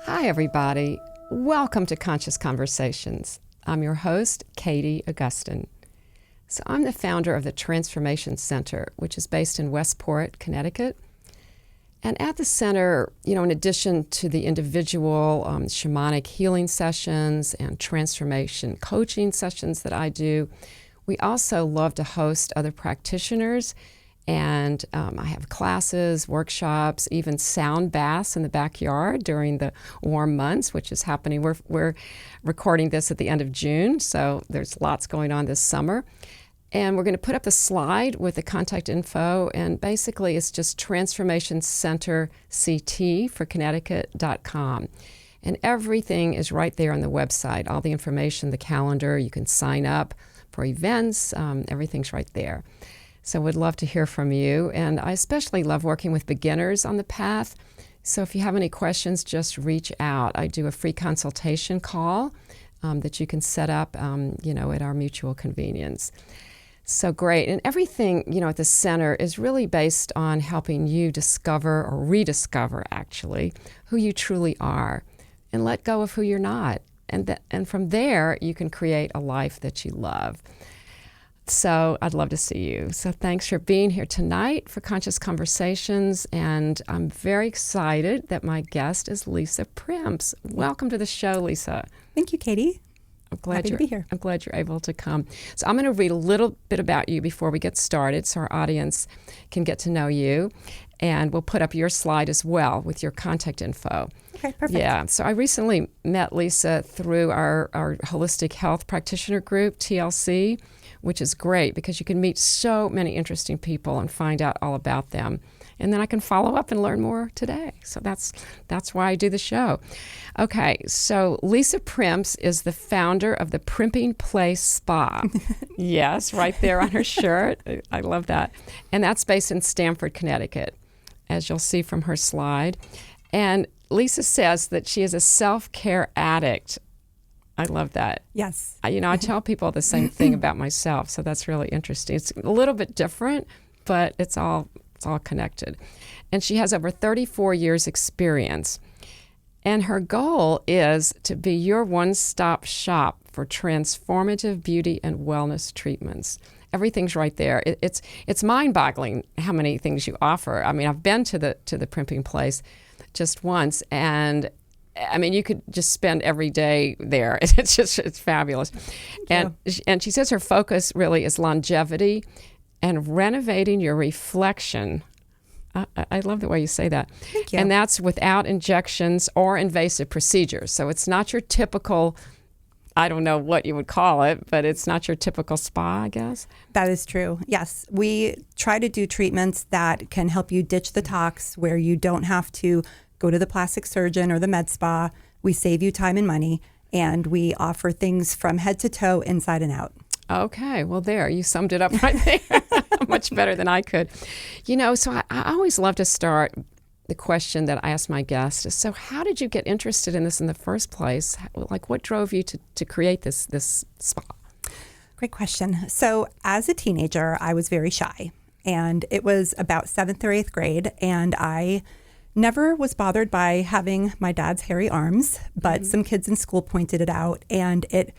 Hi, everybody. Welcome to Conscious Conversations. I'm your host, Katie Augustyn. So I'm the founder of the Transformation Center, which is based in Westport, Connecticut. And at the center, in addition to the individual shamanic healing sessions and transformation coaching sessions that I do, we also love to host other practitioners. And I have classes, workshops, even sound baths in the backyard during the warm months, which is happening. We're recording this at the end of June, so there's lots going on this summer. And we're going to put up a slide with the contact info, and basically it's just transformationcenterct for Connecticut.com. And everything is right there on the website, all the information, the calendar, you can sign up for events, everything's right there. So we'd love to hear from you. And I especially love working with beginners on the path. So if you have any questions, just reach out. I do a free consultation call that you can set up, at our mutual convenience. So great. And everything, at the center is really based on helping you discover or rediscover, actually, who you truly are and let go of who you're not. And from there, you can create a life that you love. So I'd love to see you. So thanks for being here tonight for Conscious Conversations. And I'm very excited that my guest is Lisa Primps. Welcome to the show, Lisa. Thank you, Katie. Happy to be here. I'm glad you're able to come. So I'm going to read a little bit about you before we get started so our audience can get to know you. And we'll put up your slide as well with your contact info. Okay, perfect. Yeah, so I recently met Lisa through our Holistic Health Practitioner Group, TLC, which is great because you can meet so many interesting people and find out all about them. And then I can follow up and learn more today. So that's why I do the show. Okay, so Lisa Primps is the founder of the Primping Place Spa. Yes, right there on her shirt. I love that. And that's based in Stamford, Connecticut, as you'll see from her slide. And Lisa says that she is a self-care addict. I love that. Yes. I tell people the same thing about myself, so that's really interesting. It's a little bit different, but it's all connected. And she has over 34 years experience. And her goal is to be your one-stop shop for transformative beauty and wellness treatments. Everything's right there. It's mind-boggling how many things you offer. I mean, I've been to the Primping Place just once, and you could just spend every day there. It's fabulous. And she says her focus really is longevity and renovating your reflection. I love the way you say that. Thank you. And that's without injections or invasive procedures. So it's not your typical, I don't know what you would call it, but it's not your typical spa, I guess. That is true. Yes. We try to do treatments that can help you ditch the tox, where you don't have to go to the plastic surgeon or the med spa. We save you time and money, and we offer things from head to toe, inside and out. Okay, well there, you summed it up right there. Much better than I could. So I always love to start the question that I ask my guests is, so how did you get interested in this in the first place? Like, what drove you to create this spa? Great question. So as a teenager, I was very shy, and it was about 7th or 8th grade, and I never was bothered by having my dad's hairy arms, but some kids in school pointed it out, and it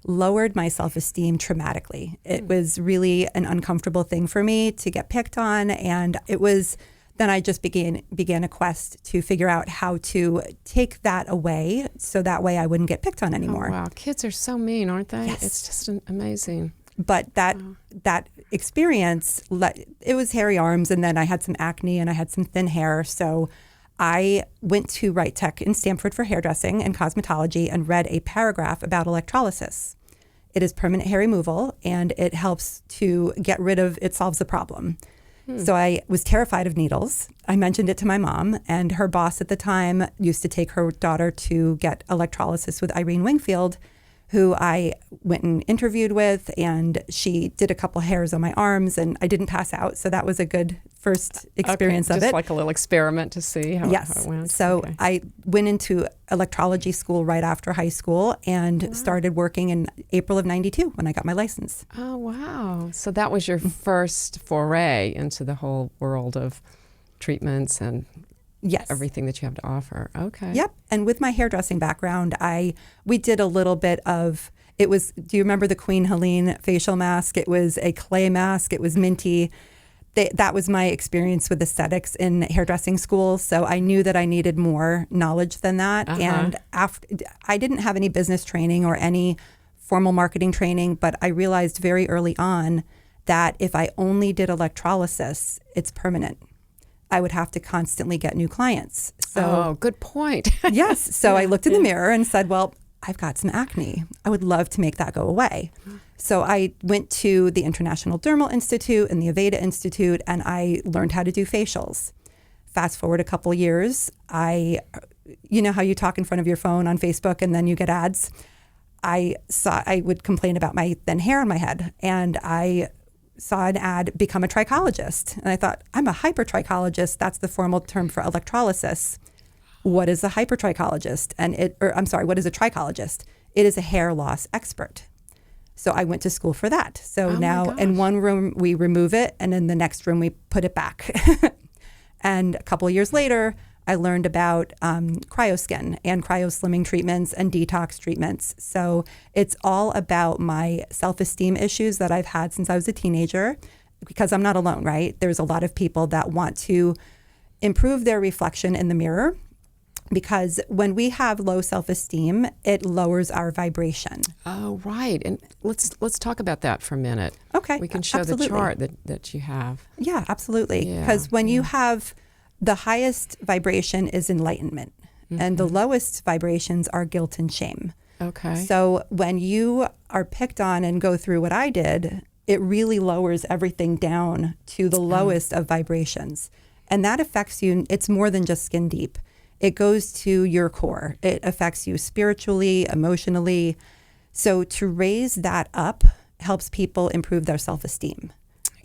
lowered my self-esteem dramatically. It was really an uncomfortable thing for me to get picked on, and then I just began a quest to figure out how to take that away so that way I wouldn't get picked on anymore. Oh, wow, kids are so mean, aren't they? Yes. It's just amazing. But that experience, it was hairy arms, and then I had some acne and I had some thin hair, so I went to Right Tech in Stamford for hairdressing and cosmetology and read a paragraph about electrolysis. It is permanent hair removal, and it helps to get rid of, it solves the problem. So I was terrified of needles. I mentioned it to my mom, and her boss at the time used to take her daughter to get electrolysis with Irene Wingfield, who I went and interviewed with, and she did a couple hairs on my arms, and I didn't pass out. So that was a good first experience of it. Just like a little experiment to see how it went. So I went into electrology school right after high school and started working in April of 92 when I got my license. Oh, wow. So that was your first foray into the whole world of treatments and Yes. everything that you have to offer. Okay. Yep. And with my hairdressing background, we did a little bit of, it was, do you remember the Queen Helene facial mask? It was a clay mask. It was minty. That was my experience with aesthetics in hairdressing school. So I knew that I needed more knowledge than that. And I didn't have any business training or any formal marketing training, but I realized very early on that if I only did electrolysis, it's permanent. I would have to constantly get new clients. So, good point. yes. So I looked in the mirror and said, well, I've got some acne. I would love to make that go away. So I went to the International Dermal Institute and the Aveda Institute, and I learned how to do facials. Fast forward a couple years, you know how you talk in front of your phone on Facebook and then you get ads? I would complain about my thin hair on my head, and I saw an ad, become a trichologist. And I thought, I'm a hypertrichologist. That's the formal term for electrolysis. What is a hypertrichologist? What is a trichologist? It is a hair loss expert. So I went to school for that. So now in one room we remove it, and in the next room we put it back. And a couple of years later, I learned about cryoskin and cryoslimming treatments and detox treatments. So it's all about my self-esteem issues that I've had since I was a teenager, because I'm not alone, right? There's a lot of people that want to improve their reflection in the mirror, because when we have low self-esteem, it lowers our vibration. Oh, right. And let's talk about that for a minute. Okay. We can show absolutely. the chart that you have. Yeah, absolutely. Because when you have the highest vibration is enlightenment, and the lowest vibrations are guilt and shame. Okay. So when you are picked on and go through what I did, it really lowers everything down to the lowest of vibrations. And that affects you. It's more than just skin deep. It goes to your core. It affects you spiritually, emotionally. So to raise that up helps people improve their self-esteem.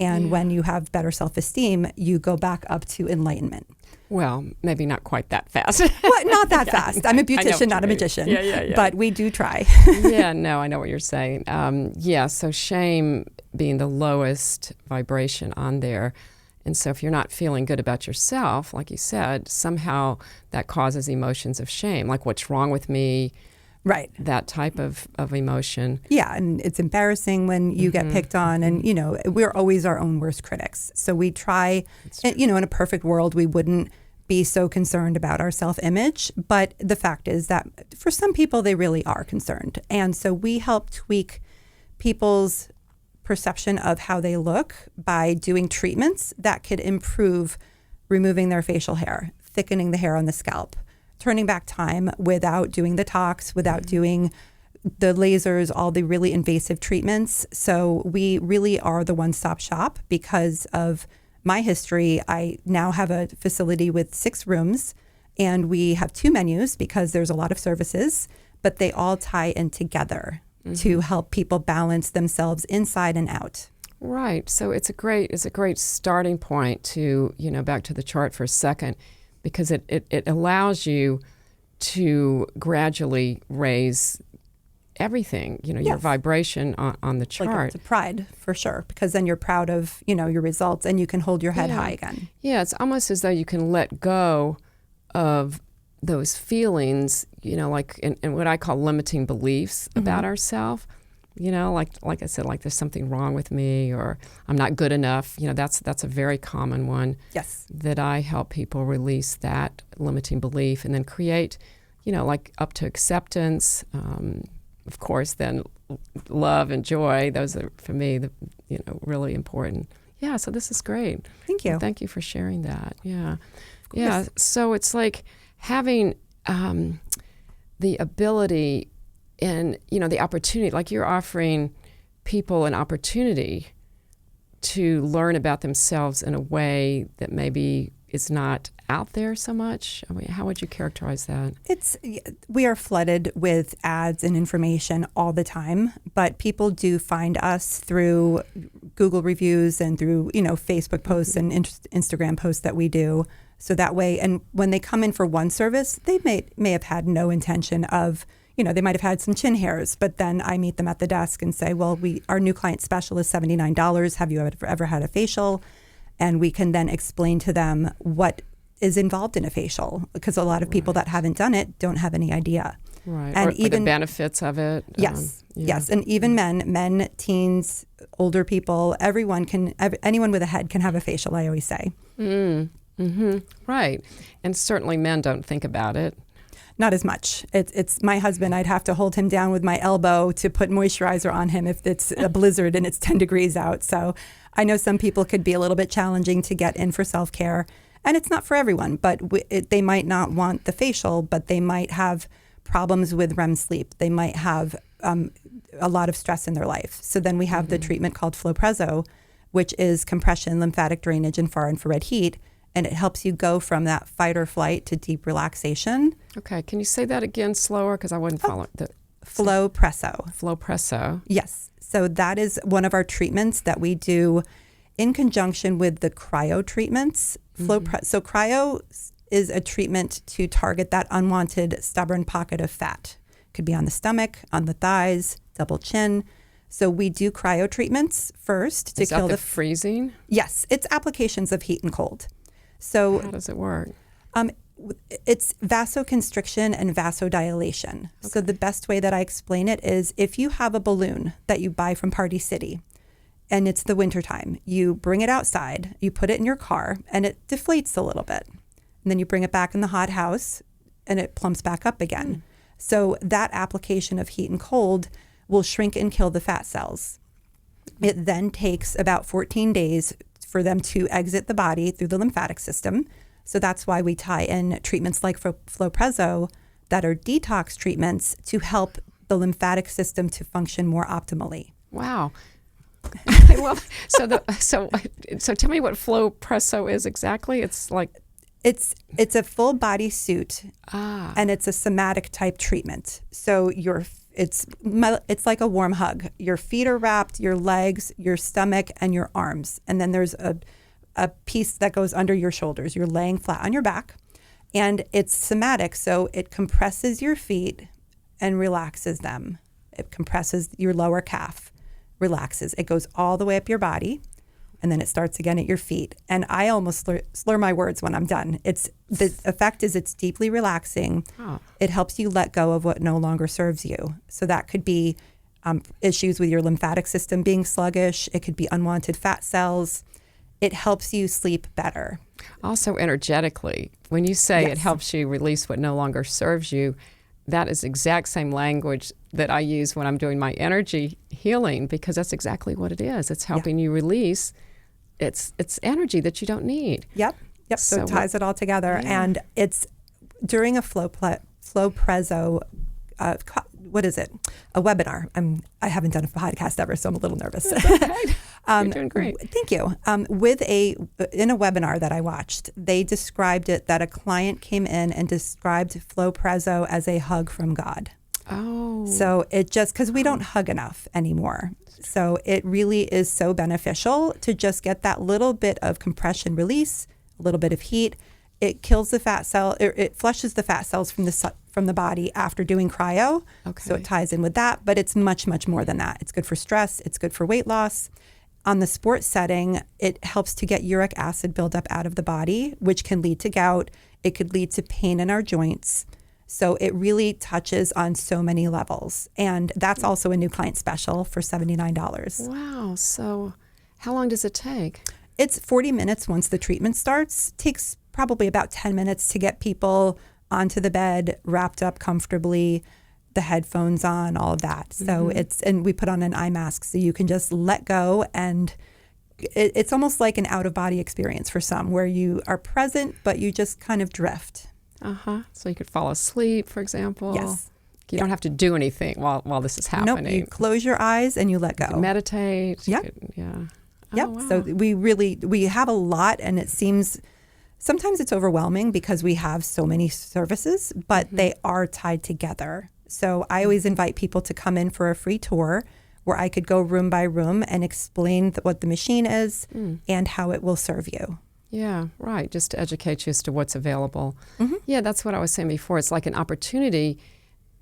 And when you have better self-esteem, you go back up to enlightenment. Well, maybe not quite that fast. Well, not that fast. I'm a beautician, not a magician. Yeah. But we do try. Yeah, no, I know what you're saying. So shame being the lowest vibration on there. And so if you're not feeling good about yourself, like you said, somehow that causes emotions of shame, like what's wrong with me, right? That type of emotion. Yeah, and it's embarrassing when you get picked on, and, we're always our own worst critics. So we try, in a perfect world, we wouldn't be so concerned about our self-image. But the fact is that for some people, they really are concerned. And so we help tweak people's perception of how they look by doing treatments that could improve removing their facial hair, thickening the hair on the scalp, turning back time without doing the tox, without doing the lasers, all the really invasive treatments. So we really are the one-stop shop. Because of my history, I now have a facility with 6 rooms, and we have 2 menus because there's a lot of services, but they all tie in together to help people balance themselves inside and out. Right. So it's a great starting point to, back to the chart for a second, because it allows you to gradually raise everything, your vibration on the chart. Like it's a pride, for sure, because then you're proud of, your results, and you can hold your head high again. Yeah, it's almost as though you can let go of those feelings, like in what I call limiting beliefs about ourselves. Like I said, like there's something wrong with me, or I'm not good enough. That's a very common one. Yes. That I help people release that limiting belief and then create, like up to acceptance. Of course, then love and joy. Those are, for me, really important. Yeah. So this is great. Thank you. And thank you for sharing that. Yeah. Yeah. So it's like having the ability and, the opportunity, like you're offering people an opportunity to learn about themselves in a way that maybe is not out there so much. I mean, how would you characterize that? We are flooded with ads and information all the time, but people do find us through Google reviews and through, Facebook posts and Instagram posts that we do. So that way, and when they come in for one service, they may have had no intention of, they might have had some chin hairs, but then I meet them at the desk and say, well, our new client special is $79. Have you ever had a facial? And we can then explain to them what is involved in a facial, because a lot of people that haven't done it don't have any idea. Right. And or even the benefits of it. Yes. Yeah. Yes. And even men, teens, older people, anyone with a head can have a facial, I always say. Right. And certainly men don't think about it. Not as much. It's my husband. I'd have to hold him down with my elbow to put moisturizer on him if it's a blizzard and it's 10 degrees out. So I know some people could be a little bit challenging to get in for self-care. And it's not for everyone, but they might not want the facial, but they might have problems with REM sleep. They might have a lot of stress in their life. So then we have the treatment called Flow-Presso, which is compression, lymphatic drainage, and far infrared heat. And it helps you go from that fight or flight to deep relaxation. Okay. Can you say that again slower? Because I wouldn't follow the Flow-Presso. Flow-Presso. Yes. So that is one of our treatments that we do in conjunction with the cryo treatments. So cryo is a treatment to target that unwanted stubborn pocket of fat. Could be on the stomach, on the thighs, double chin. So we do cryo treatments first to kill the freezing? Yes, it's applications of heat and cold. So how does it work? It's vasoconstriction and vasodilation. Okay. So the best way that I explain it is, if you have a balloon that you buy from Party City and it's the wintertime, you bring it outside, you put it in your car, and it deflates a little bit. And then you bring it back in the hot house and it plumps back up again. So that application of heat and cold will shrink and kill the fat cells. It then takes about 14 days for them to exit the body through the lymphatic system. So that's why we tie in treatments like Flow-Presso that are detox treatments to help the lymphatic system to function more optimally. Wow. Well, so tell me what Flow-Presso is exactly. It's like it's a full body suit, and it's a somatic type treatment. So it's like a warm hug. Your feet are wrapped, your legs, your stomach, and your arms. And then there's a piece that goes under your shoulders. You're laying flat on your back. And it's somatic, so it compresses your feet and relaxes them. It compresses your lower calf, relaxes. It goes all the way up your body, and then it starts again at your feet. And I almost slur my words when I'm done. The effect is it's deeply relaxing. Oh. It helps you let go of what no longer serves you. So that could be issues with your lymphatic system being sluggish. It could be unwanted fat cells. It helps you sleep better. Also energetically, when you say it helps you release what no longer serves you, that is exact same language that I use when I'm doing my energy healing, because that's exactly what it is. It's helping you release it's energy that you don't need. Yep. So it ties it all together. Yeah. And it's during a Flow-Presso, what is it? A webinar. I haven't done a podcast ever, so I'm a little nervous. You're doing great. Thank you. In a webinar that I watched, they described it that a client came in and described Flow-Presso as a hug from God. Oh. So it just, because we don't hug enough anymore. So it really is so beneficial to just get that little bit of compression release, a little bit of heat. It kills the fat cell. It flushes the fat cells from the body after doing cryo. Okay. So it ties in with that, but it's much, much more than that. It's good for stress. It's good for weight loss. On the sports setting, it helps to get uric acid buildup out of the body, which can lead to gout. It could lead to pain in our joints. So it really touches on so many levels. And that's also a new client special for $79. Wow. So how long does it take? It's 40 minutes once the treatment starts. Takes probably about 10 minutes to get people onto the bed, wrapped up comfortably, the headphones on, all of that. So and we put on an eye mask so you can just let go, and it's almost like an out-of-body experience for some, where you are present, but you just kind of drift. So you could fall asleep, for example. Yes. You don't have to do anything while this is happening. Nope, you close your eyes and you let go. You can meditate. Yep. Yeah. Yep. Oh, wow. So we have a lot, and it seems sometimes it's overwhelming because we have so many services, but they are tied together. So I always invite people to come in for a free tour where I could go room by room and explain what the machine is and how it will serve you. Yeah, right. Just to educate you as to what's available. Yeah, that's what I was saying before. It's like an opportunity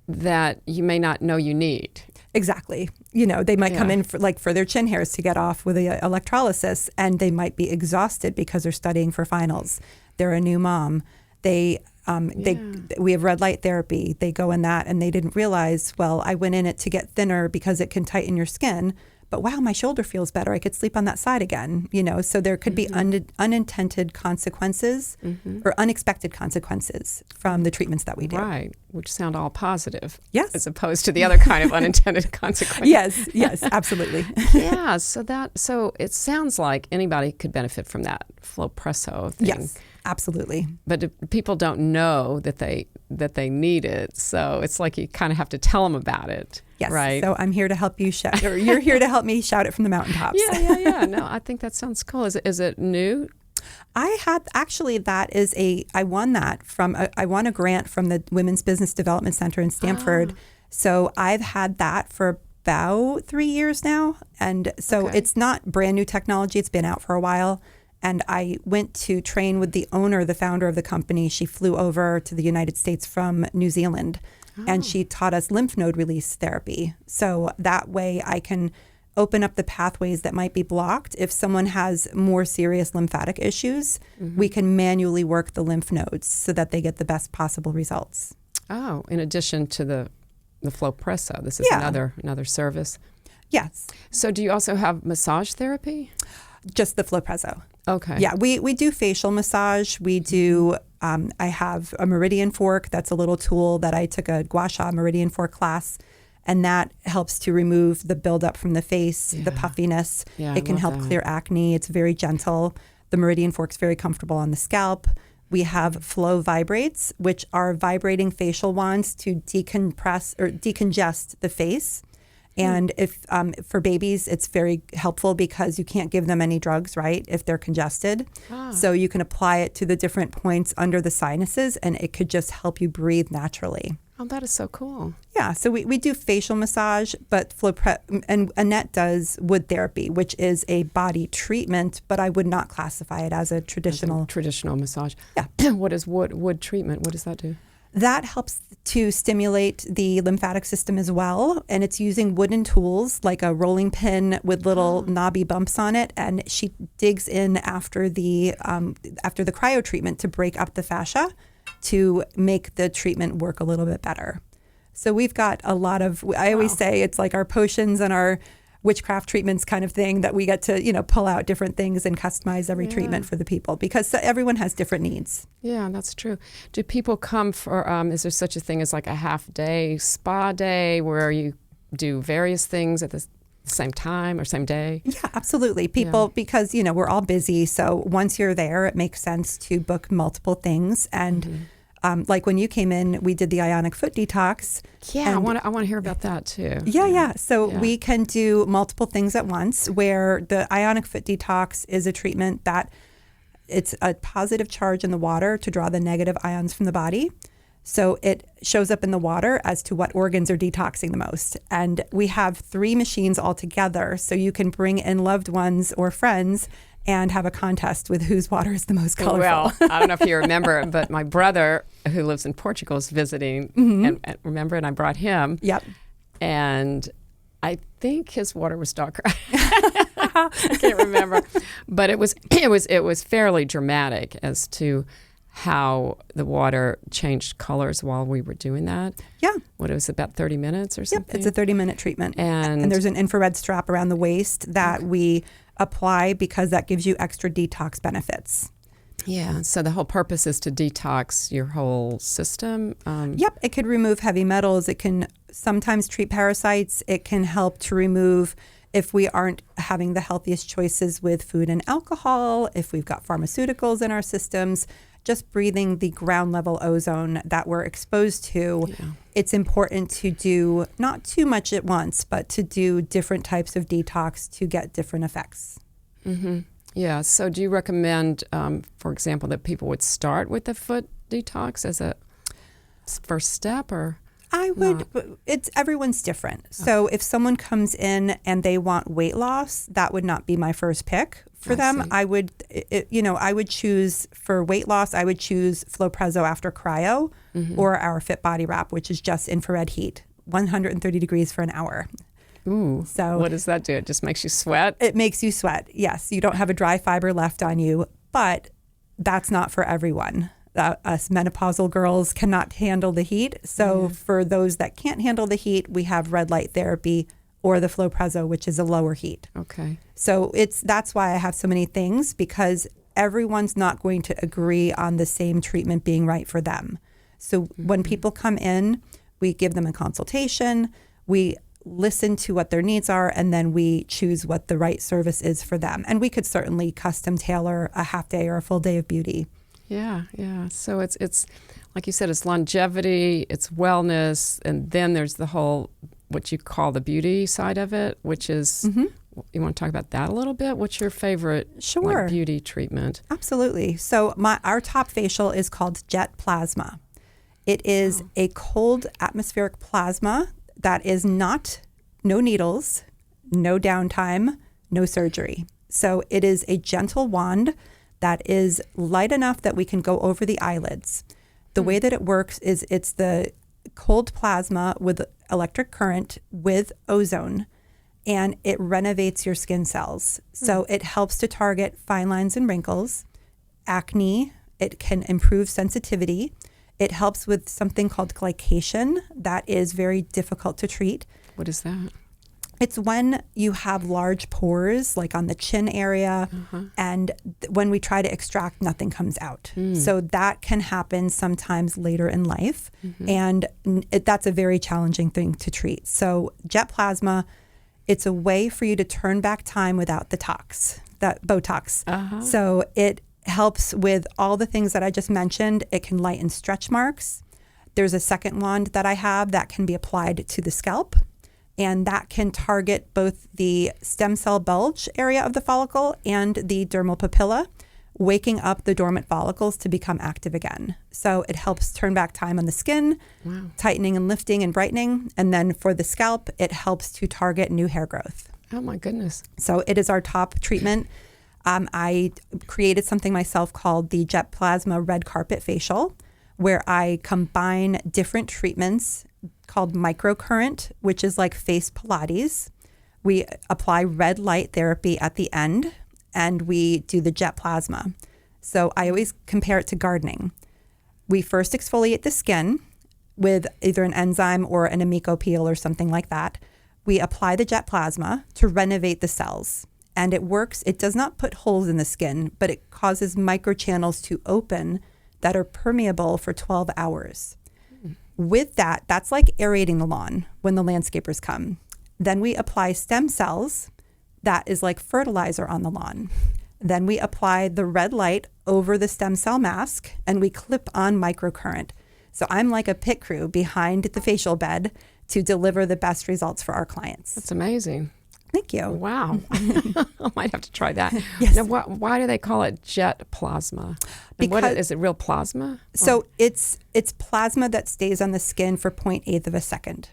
that you may not know you need. Exactly. They might come Yeah. in for their chin hairs to get off with the electrolysis, and they might be exhausted because they're studying for finals. They're a new mom. We have red light therapy. They go in that, and they didn't realize, well, I went in it to get thinner because it can tighten your skin. But wow, my shoulder feels better. I could sleep on that side again. So there could be unintended consequences or unexpected consequences from the treatments that we do. Right, which sound all positive. Yes. As opposed to the other kind of unintended consequences. Yes, absolutely. Yeah, so it sounds like anybody could benefit from that Flowpresso thing. Yes, absolutely. But people don't know that they need it, so it's like you kind of have to tell them about it. Yes. Right. So I'm here to help you shout, or you're here to help me shout it from the mountaintops. Yeah. No, I think that sounds cool. Is it new? I won that I won a grant from the Women's Business Development Center in Stamford. So I've had that for about 3 years now. And so It's not brand new technology. It's been out for a while. And I went to train with the founder of the company. She flew over to the United States from New Zealand. And she taught us lymph node release therapy. So that way I can open up the pathways that might be blocked. If someone has more serious lymphatic issues, we can manually work the lymph nodes so that they get the best possible results. Oh, in addition to the Flowpresso, this is another service. Yes. So do you also have massage therapy? Just the Flowpresso. Okay. Yeah, we do facial massage. We do, I have a meridian fork. That's a little tool that I took a gua sha meridian fork class, and that helps to remove the buildup from the face, the puffiness. Yeah, it can help clear acne. It's very gentle. The meridian fork's very comfortable on the scalp. We have Flow Vibrates, which are vibrating facial wands to decompress or decongest the face. And if for babies, it's very helpful because you can't give them any drugs, right, if they're congested. So you can apply it to the different points under the sinuses, and it could just help you breathe naturally. Oh, that is so cool. Yeah, so we do facial massage, but and Annette does wood therapy, which is a body treatment, but I would not classify it as a traditional massage. Yeah. What is wood treatment? What does that do? That helps to stimulate the lymphatic system as well. And it's using wooden tools like a rolling pin with little knobby bumps on it. And she digs in after the cryo treatment to break up the fascia to make the treatment work a little bit better. So we've got a lot of, I always say it's like our potions and our witchcraft treatments kind of thing that we get to, pull out different things and customize every treatment for the people because everyone has different needs. Yeah, that's true. Do people come for, is there such a thing as like a half-day spa day where you do various things at the same time or same day? Yeah, absolutely. People, because, we're all busy. So once you're there, it makes sense to book multiple things. And like when you came in, we did the ionic foot detox. Yeah, I want to hear about that too. Yeah. So we can do multiple things at once, where the ionic foot detox is a treatment that it's a positive charge in the water to draw the negative ions from the body. So it shows up in the water as to what organs are detoxing the most. And we have 3 machines all together, so you can bring in loved ones or friends and have a contest with whose water is the most colorful. Well, I don't know if you remember, but my brother, who lives in Portugal, is visiting, and I brought him. Yep. And I think his water was darker. I can't remember, but it was fairly dramatic as to how the water changed colors while we were doing that. Yeah. What, it was about 30 minutes or something? It's a 30-minute treatment. And there's an infrared strap around the waist that we apply because that gives you extra detox benefits. Yeah, so the whole purpose is to detox your whole system. Yep, it could remove heavy metals. It can sometimes treat parasites. It can help to remove if we aren't having the healthiest choices with food and alcohol, if we've got pharmaceuticals in our systems, just breathing the ground level ozone that we're exposed to. Yeah. It's important to do not too much at once, but to do different types of detox to get different effects. Mm-hmm. Yeah. So do you recommend, for example, that people would start with the foot detox as a first step, or? I would, everyone's different. Okay. So if someone comes in and they want weight loss, that would not be my first pick for them. I would choose for weight loss, I would choose Flowpresso after cryo or our Fit Body Wrap, which is just infrared heat. 130 degrees for an hour. Ooh, So what does that do? It just makes you sweat? it makes you sweat. Yes, you don't have a dry fiber left on you, but that's not for everyone. Us menopausal girls cannot handle the heat. So for those that can't handle the heat, we have red light therapy or the Flowpresso, which is a lower heat. Okay. So that's why I have so many things, because everyone's not going to agree on the same treatment being right for them. So when people come in, we give them a consultation, we listen to what their needs are, and then we choose what the right service is for them. And we could certainly custom tailor a half day or a full day of beauty. Yeah, yeah. So it's like you said, it's longevity, it's wellness, and then there's the whole, what you call the beauty side of it, which is, you want to talk about that a little bit? What's your favorite Sure. beauty treatment? Absolutely. So our top facial is called Jet Plasma. It is a cold atmospheric plasma that is no needles, no downtime, no surgery. So it is a gentle wand that is light enough that we can go over the eyelids. The way that it works is it's the cold plasma with electric current with ozone, and it renovates your skin cells. So it helps to target fine lines and wrinkles, acne. It can improve sensitivity. It helps with something called glycation that is very difficult to treat. What is that? It's when you have large pores, like on the chin area, and when we try to extract, nothing comes out. So that can happen sometimes later in life, and that's a very challenging thing to treat. So Jet Plasma, it's a way for you to turn back time without the Botox. So it helps with all the things that I just mentioned. It can lighten stretch marks. There's a second wand that I have that can be applied to the scalp, and that can target both the stem cell bulge area of the follicle and the dermal papilla, waking up the dormant follicles to become active again. So it helps turn back time on the skin, tightening and lifting and brightening. And then for the scalp, it helps to target new hair growth. Oh my goodness. So it is our top treatment. I created something myself called the Jet Plasma Red Carpet Facial, where I combine different treatments called microcurrent, which is like face Pilates. We apply red light therapy at the end, and we do the Jet Plasma. So I always compare it to gardening. We first exfoliate the skin with either an enzyme or an amico peel or something like that. We apply the Jet Plasma to renovate the cells. And it works. It does not put holes in the skin, but it causes microchannels to open that are permeable for 12 hours. With that, that's like aerating the lawn when the landscapers come. Then we apply stem cells. That is like fertilizer on the lawn. Then we apply the red light over the stem cell mask, and we clip on microcurrent. So I'm like a pit crew behind the facial bed to deliver the best results for our clients. That's amazing. Thank you. Wow. I might have to try that. Yes. Now, why do they call it Jet Plasma? And what is it, real plasma? So it's plasma that stays on the skin for 0.8 of a second.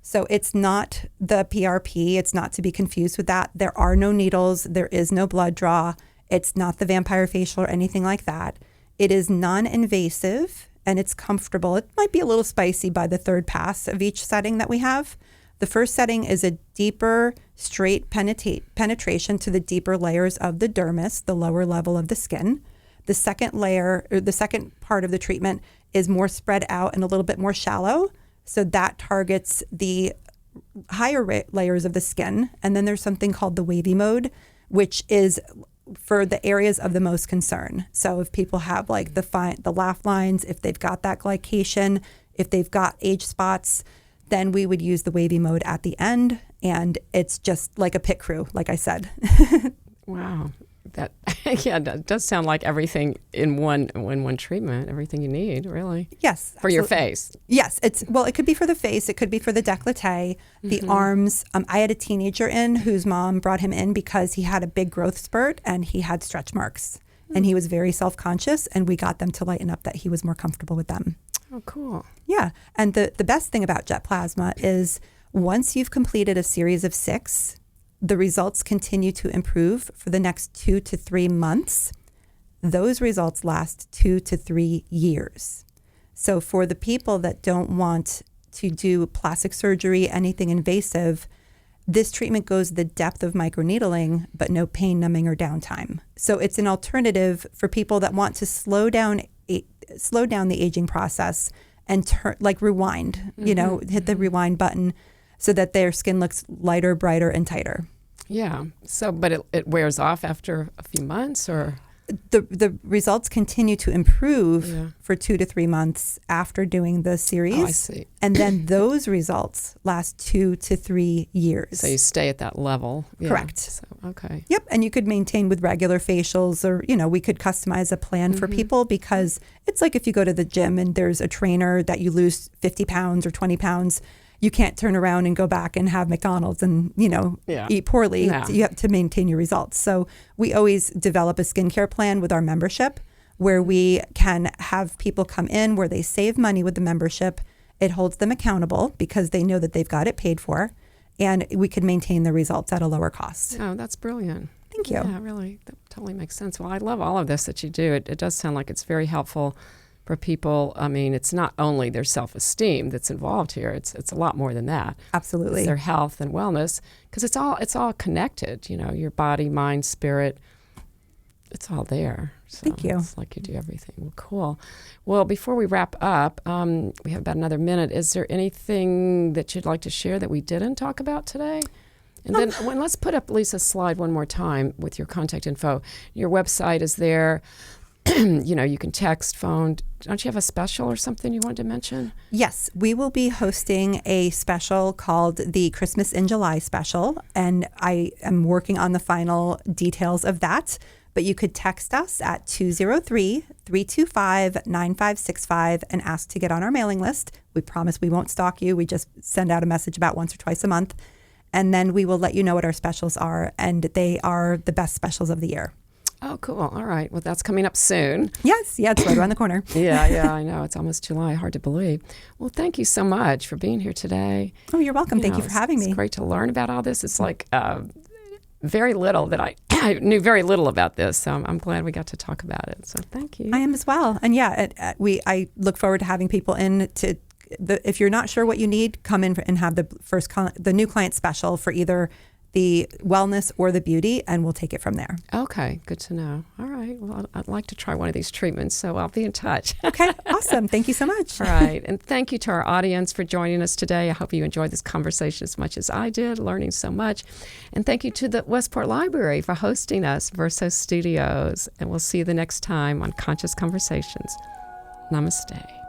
So it's not the PRP. It's not to be confused with that. There are no needles. There is no blood draw. It's not the vampire facial or anything like that. It is non-invasive, and it's comfortable. It might be a little spicy by the third pass of each setting that we have. The first setting is a deeper, straight penetration to the deeper layers of the dermis, the lower level of the skin. The second layer, or the second part of the treatment, is more spread out and a little bit more shallow. So that targets the higher layers of the skin. And then there's something called the wavy mode, which is for the areas of the most concern. So if people have like the laugh lines, if they've got that glycation, if they've got age spots, then we would use the wavy mode at the end. And it's just like a pit crew, like I said. Wow. That that does sound like everything in one treatment, everything you need, really. Yes. For absolutely. your face. Yes. It could be for the face. It could be for the décolleté, the arms. I had a teenager whose mom brought him in because he had a big growth spurt and he had stretch marks. And he was very self-conscious, and we got them to lighten up that he was more comfortable with them. Oh, cool. Yeah. And the best thing about Jet Plasma is once you've completed a series of 6, the results continue to improve for the next 2 to 3 months. Those results last 2 to 3 years. So for the people that don't want to do plastic surgery, anything invasive, this treatment goes the depth of microneedling, but no pain, numbing, or downtime. So it's an alternative for people that want to slow down the aging process and rewind, hit the rewind button so that their skin looks lighter, brighter, and tighter. Yeah. So, but it wears off after a few months, or? The results continue to improve for 2 to 3 months after doing the series. Oh, I see. And then those results last 2 to 3 years. So you stay at that level. Yeah. Correct. So, okay. Yep. And you could maintain with regular facials, or, we could customize a plan for people, because it's like if you go to the gym and there's a trainer that you lose 50 pounds or 20 pounds, you can't turn around and go back and have McDonald's and, eat poorly. No. You have to maintain your results. So we always develop a skincare plan with our membership, where we can have people come in where they save money with the membership. It holds them accountable because they know that they've got it paid for, and we can maintain the results at a lower cost. Oh, that's brilliant. Thank you. Yeah, really. That totally makes sense. Well, I love all of this that you do. It does sound like it's very helpful for people. I mean, it's not only their self-esteem that's involved here. It's a lot more than that. Absolutely. It's their health and wellness, because it's all connected. Your body, mind, spirit. It's all there. So Thank you. It's like you do everything. Well, cool. Well, before we wrap up, we have about another minute. Is there anything that you'd like to share that we didn't talk about today? And then let's put up Lisa's slide one more time with your contact info. Your website is there. You can text, phone. Don't you have a special or something you wanted to mention? Yes, we will be hosting a special called the Christmas in July special, and I am working on the final details of that. But you could text us at 203-325-9565 and ask to get on our mailing list. We promise we won't stalk you. We just send out a message about once or twice a month. And then we will let you know what our specials are, and they are the best specials of the year. Oh, cool. All right. Well, that's coming up soon. Yes. Yeah, it's right around the corner. Yeah, I know. It's almost July. Hard to believe. Well, thank you so much for being here today. Oh, you're welcome. Thank you for having me. It's great to learn about all this. It's like very little that I knew very little about this. So I'm glad we got to talk about it. So thank you. I am as well. And yeah, I look forward to having people in to if you're not sure what you need, come in and have the new client special for either the wellness or the beauty, and we'll take it from there. Okay, good to know. All right. Well, I'd like to try one of these treatments, so I'll be in touch. Okay, awesome. Thank you so much. All right. And thank you to our audience for joining us today. I hope you enjoyed this conversation as much as I did, learning so much. And thank you to the Westport Library for hosting us, Verso Studios. And we'll see you the next time on Conscious Conversations. Namaste.